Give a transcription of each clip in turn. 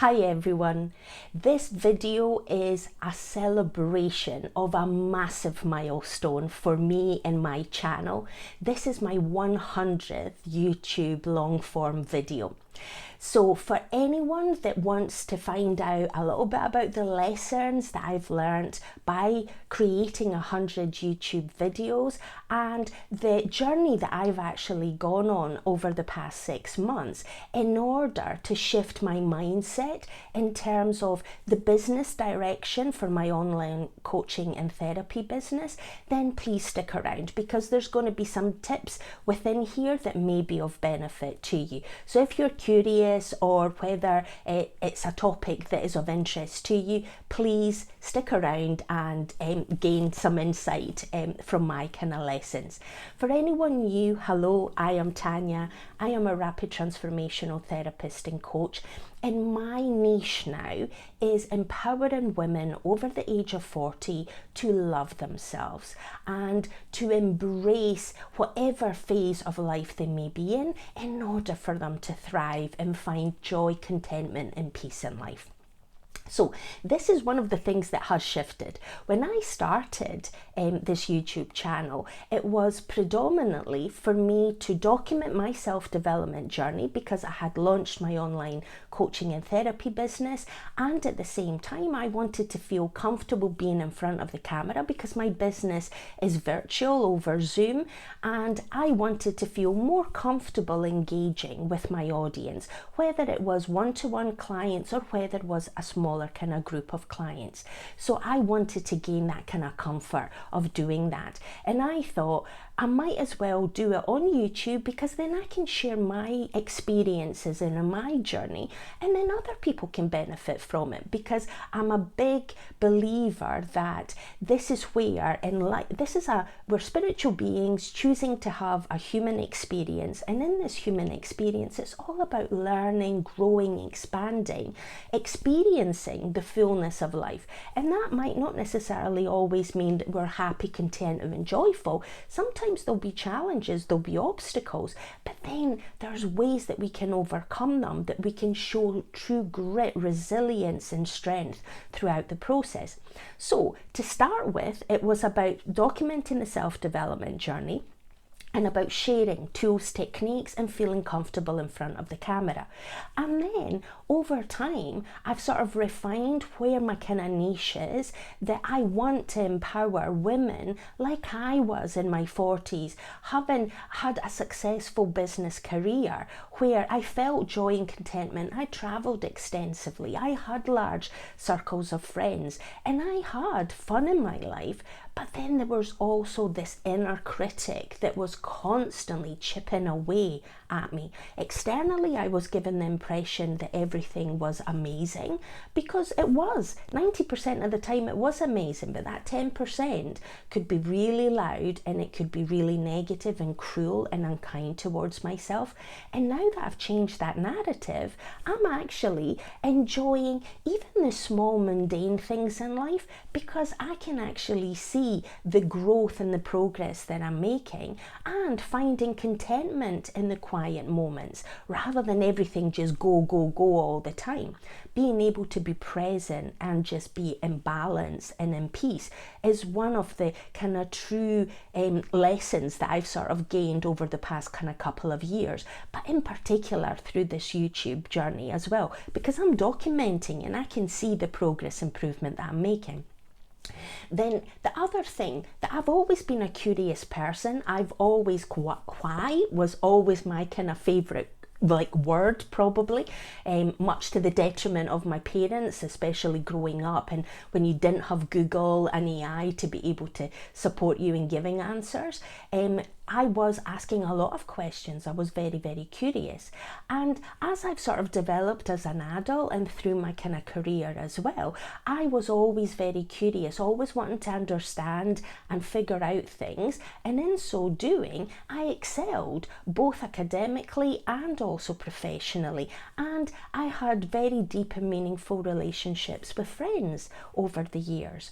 Hi everyone, this video is a celebration of a massive milestone for me and my channel. This is my 100th YouTube long form video. So for anyone that wants to find out a little bit about the lessons that I've learned by creating 100 YouTube videos and the journey that I've actually gone on over the past 6 months in order to shift my mindset in terms of the business direction for my online coaching and therapy business, then please stick around because there's going to be some tips within here that may be of benefit to you. So if you're curious or whether it's a topic that is of interest to you, please stick around and gain some insight from my kind of lessons. For anyone new, hello, I am Tanya. I am a rapid transformational therapist and coach, and my niche now is empowering women over the age of 40 to love themselves and to embrace whatever phase of life they may be in order for them to thrive and find joy, contentment and peace in life. So this is one of the things that has shifted. When I started this YouTube channel, it was predominantly for me to document my self-development journey because I had launched my online coaching and therapy business, and at the same time I wanted to feel comfortable being in front of the camera because my business is virtual over Zoom, and I wanted to feel more comfortable engaging with my audience, whether it was one-to-one clients or whether it was a smaller kind of group of clients. So I wanted to gain that kind of comfort of doing that, and I thought I might as well do it on YouTube because then I can share my experiences and my journey, and then other people can benefit from it, because I'm a big believer that this is where in life, we're spiritual beings choosing to have a human experience, and in this human experience it's all about learning, growing, expanding, experiencing the fullness of life. And that might not necessarily always mean that we're happy, content and joyful. Sometimes there'll be challenges, there'll be obstacles, but then there's ways that we can overcome them, that we can show true grit, resilience and strength throughout the process. So to start with, it was about documenting the self-development journey and about sharing tools, techniques and feeling comfortable in front of the camera. And then over time, I've sort of refined where my kind of niche is, that I want to empower women like I was in my 40s, having had a successful business career where I felt joy and contentment. I travelled extensively, I had large circles of friends, and I had fun in my life. But then there was also this inner critic that was constantly chipping away at me. Externally, I was given the impression that everything was amazing, because it was. 90% of the time it was amazing, but that 10% could be really loud and it could be really negative and cruel and unkind towards myself. And now that I've changed that narrative, I'm actually enjoying even the small mundane things in life, because I can actually see the growth and the progress that I'm making and finding contentment in the quiet moments rather than everything just go all the time. Being able to be present and just be in balance and in peace is one of the kind of true lessons that I've sort of gained over the past kind of couple of years, but in particular through this YouTube journey as well, because I'm documenting and I can see the progress improvement that I'm making. Then the other thing, that I've always been a curious person. I've always, why was always my kind of favourite word probably, much to the detriment of my parents, especially growing up, and when you didn't have Google and AI to be able to support you in giving answers. I was asking a lot of questions. I was very, very curious. And as I've sort of developed as an adult and through my kind of career as well, I was always very curious, always wanting to understand and figure out things. And in so doing, I excelled both academically and also professionally. And I had very deep and meaningful relationships with friends over the years.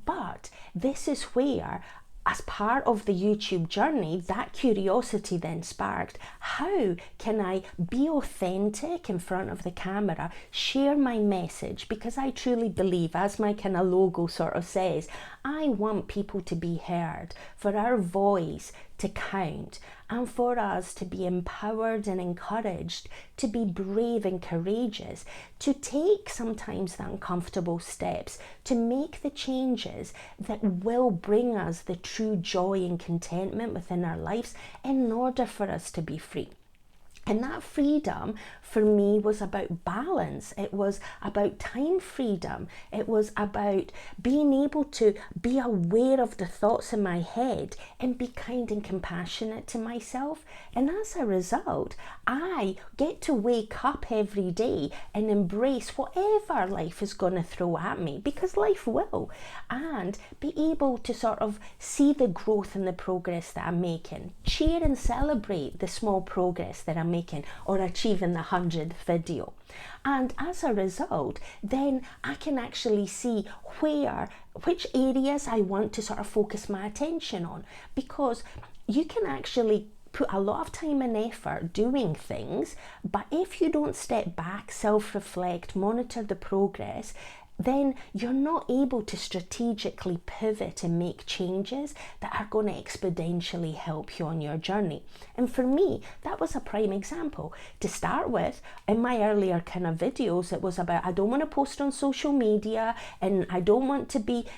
But this is where as part of the YouTube journey, that curiosity then sparked, how can I be authentic in front of the camera, share my message? Because I truly believe, as my kind of logo sort of says, I want people to be heard, for our voice to count, and for us to be empowered and encouraged to be brave and courageous, to take sometimes the uncomfortable steps, to make the changes that will bring us the true joy and contentment within our lives in order for us to be free. And that freedom for me was about balance. It was about time freedom. It was about being able to be aware of the thoughts in my head and be kind and compassionate to myself. And as a result, I get to wake up every day and embrace whatever life is going to throw at me, because life will, and be able to sort of see the growth and the progress that I'm making. Cheer and celebrate the small progress that I'm making, or achieving the 100th video. And as a result, then I can actually see which areas I want to sort of focus my attention on, because you can actually put a lot of time and effort doing things, but if you don't step back, self-reflect, monitor the progress, then you're not able to strategically pivot and make changes that are going to exponentially help you on your journey. And for me, that was a prime example. To start with, in my earlier kind of videos, it was about, I don't want to post on social media, and I don't want to be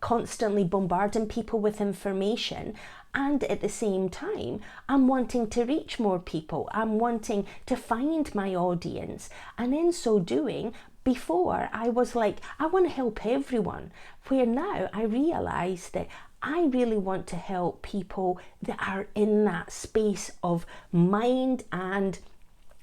constantly bombarding people with information. And at the same time, I'm wanting to reach more people. I'm wanting to find my audience. And in so doing, before I was like, I want to help everyone. Where now I realize that I really want to help people that are in that space of mind and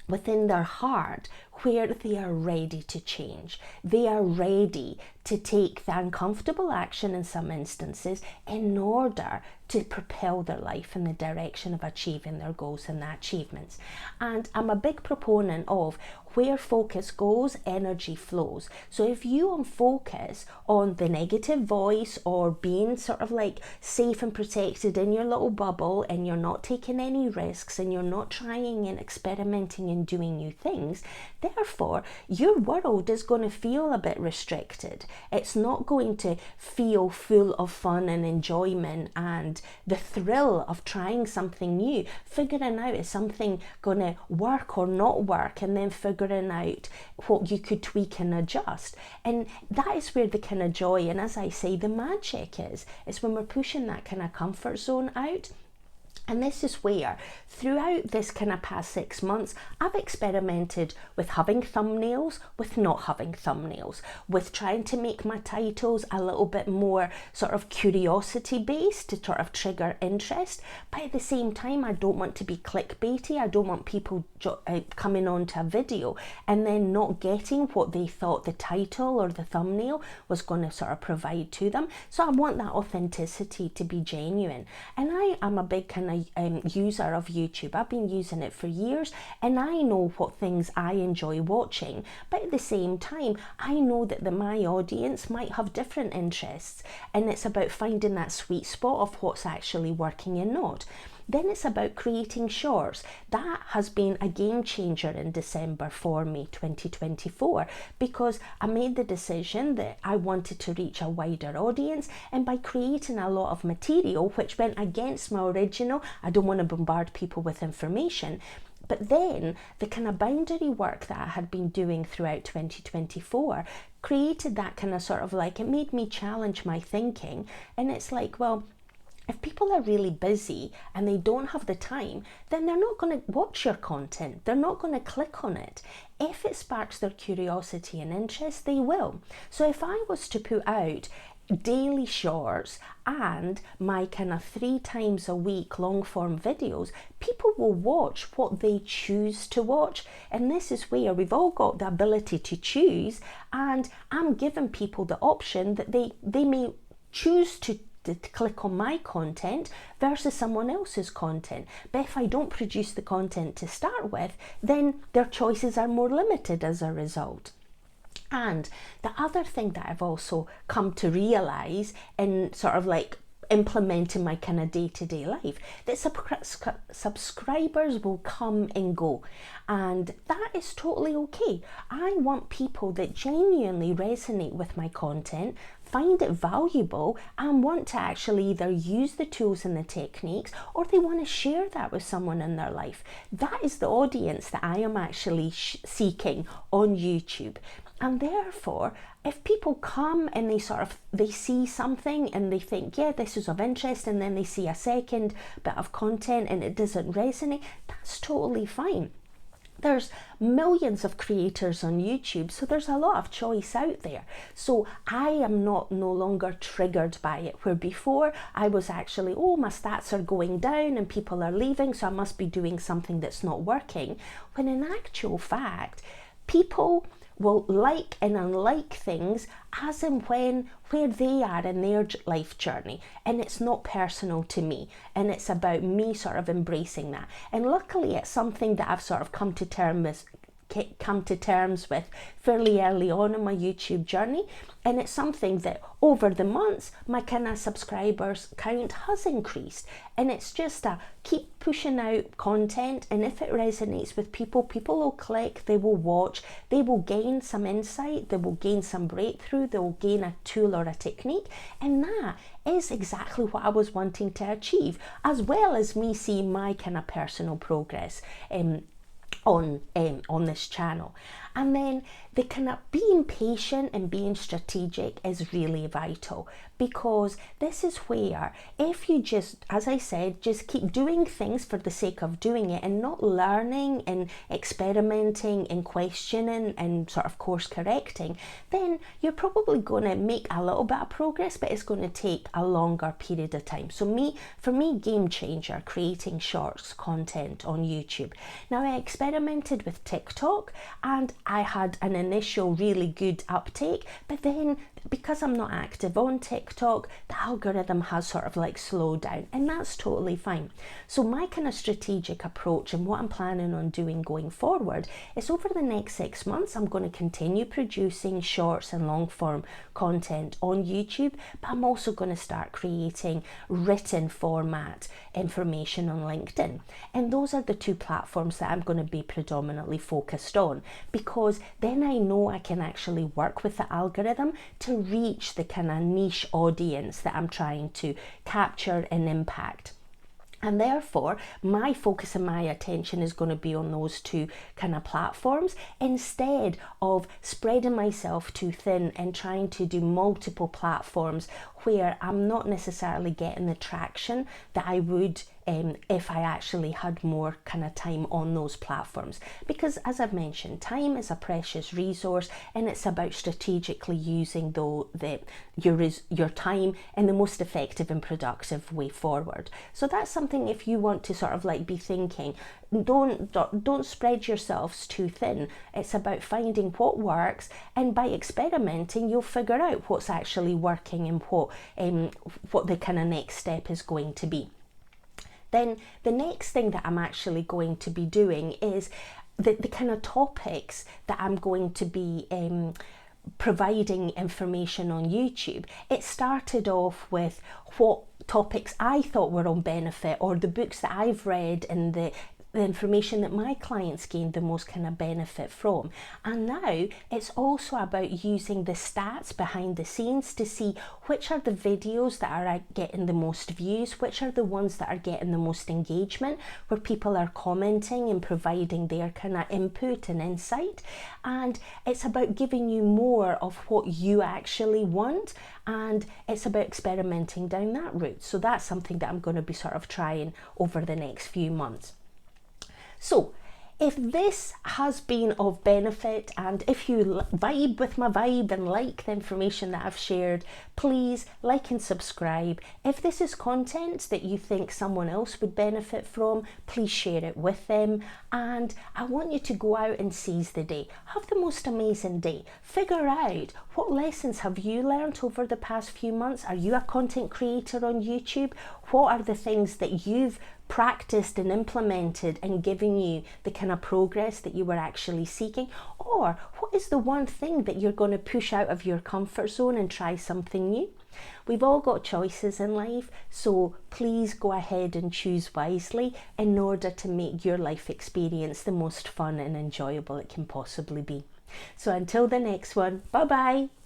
within their heart, where they are ready to change. They are ready to take the uncomfortable action in some instances in order to propel their life in the direction of achieving their goals and their achievements. And I'm a big proponent of, where focus goes, energy flows. So if you focus on the negative voice, or being sort of like safe and protected in your little bubble, and you're not taking any risks, and you're not trying and experimenting and doing new things, therefore your world is going to feel a bit restricted. It's not going to feel full of fun and enjoyment and the thrill of trying something new, figuring out is something going to work or not work, and then figuring out what you could tweak and adjust. And that is where the kind of joy, and as I say, the magic is when we're pushing that kind of comfort zone out. And this is where, throughout this kind of past 6 months, I've experimented with having thumbnails, with not having thumbnails, with trying to make my titles a little bit more sort of curiosity based to sort of trigger interest. But at the same time, I don't want to be clickbaity. I don't want people coming onto a video and then not getting what they thought the title or the thumbnail was going to sort of provide to them. So I want that authenticity to be genuine. And I am a big kind of user of YouTube. I've been using it for years, and I know what things I enjoy watching, but at the same time I know that my audience might have different interests, and it's about finding that sweet spot of what's actually working and not. Then it's about creating shorts. That has been a game changer in December for me, 2024, because I made the decision that I wanted to reach a wider audience, and by creating a lot of material which went against my original, I don't want to bombard people with information. But then the kind of boundary work that I had been doing throughout 2024 created that kind of sort of like, it made me challenge my thinking. And it's like, well, if people are really busy and they don't have the time, then they're not going to watch your content. They're not going to click on it. If it sparks their curiosity and interest, they will. So if I was to put out daily shorts and my kind of 3 times a week long form videos, people will watch what they choose to watch. And this is where we've all got the ability to choose, and I'm giving people the option that they may choose to click on my content versus someone else's content. But if I don't produce the content to start with, then their choices are more limited as a result. And the other thing that I've also come to realize in sort of like implementing my kind of day-to-day life, that subscribers will come and go, and that is totally okay. I want people that genuinely resonate with my content, find it valuable, and want to actually either use the tools and the techniques, or they want to share that with someone in their life. That is the audience that I am actually seeking on YouTube. And therefore, if people come and they see something and they think, yeah, this is of interest, and then they see a second bit of content and it doesn't resonate, that's totally fine. There's millions of creators on YouTube, so there's a lot of choice out there. So I am no longer triggered by it, where before I was actually, oh, my stats are going down and people are leaving, so I must be doing something that's not working. When in actual fact, people will like and unlike things as and when, where they are in their life journey, and it's not personal to me, and it's about me sort of embracing that. And luckily it's something that I've sort of come to terms with fairly early on in my YouTube journey, and it's something that over the months my kind of subscribers count has increased. And it's just a keep pushing out content, and if it resonates with people, people will click, they will watch, they will gain some insight, they will gain some breakthrough, they will gain a tool or a technique, and that is exactly what I was wanting to achieve, as well as me seeing my kind of personal progress on this channel. And then the kind of being patient and being strategic is really vital, because this is where, if you just, as I said, just keep doing things for the sake of doing it and not learning and experimenting and questioning and sort of course correcting, then you're probably going to make a little bit of progress, but it's going to take a longer period of time. So for me, game changer, creating shorts content on YouTube. Now, I experimented with TikTok and I had an initial really good uptake, but then because I'm not active on TikTok, the algorithm has sort of like slowed down, and that's totally fine. So my kind of strategic approach and what I'm planning on doing going forward is, over the next 6 months, I'm going to continue producing shorts and long form content on YouTube, but I'm also going to start creating written format information on LinkedIn. And those are the two platforms that I'm going to be predominantly focused on, because then I know I can actually work with the algorithm to reach the kind of niche audience that I'm trying to capture and impact. And therefore, my focus and my attention is going to be on those two kind of platforms, instead of spreading myself too thin and trying to do multiple platforms where I'm not necessarily getting the traction that I would if I actually had more kind of time on those platforms. Because as I've mentioned, time is a precious resource, and it's about strategically using your time in the most effective and productive way forward. So that's something, if you want to sort of like be thinking, don't spread yourselves too thin. It's about finding what works, and by experimenting you'll figure out what's actually working and what the kind of next step is going to be. Then the next thing that I'm actually going to be doing is the kind of topics that I'm going to be providing information on YouTube. It started off with what topics I thought were on benefit, or the books that I've read and the information that my clients gained the most kind of benefit from. And now it's also about using the stats behind the scenes to see which are the videos that are getting the most views, which are the ones that are getting the most engagement, where people are commenting and providing their kind of input and insight. And it's about giving you more of what you actually want, and it's about experimenting down that route. So that's something that I'm going to be sort of trying over the next few months. So if this has been of benefit, and if you vibe with my vibe and like the information that I've shared, please like and subscribe. If this is content that you think someone else would benefit from, please share it with them. And I want you to go out and seize the day. Have the most amazing day. Figure out, what lessons have you learned over the past few months? Are you a content creator on YouTube? What are the things that you've practiced and implemented and giving you the kind of progress that you were actually seeking? Or what is the one thing that you're going to push out of your comfort zone and try something new? We've all got choices in life, so please go ahead and choose wisely in order to make your life experience the most fun and enjoyable it can possibly be. So until the next one, bye bye.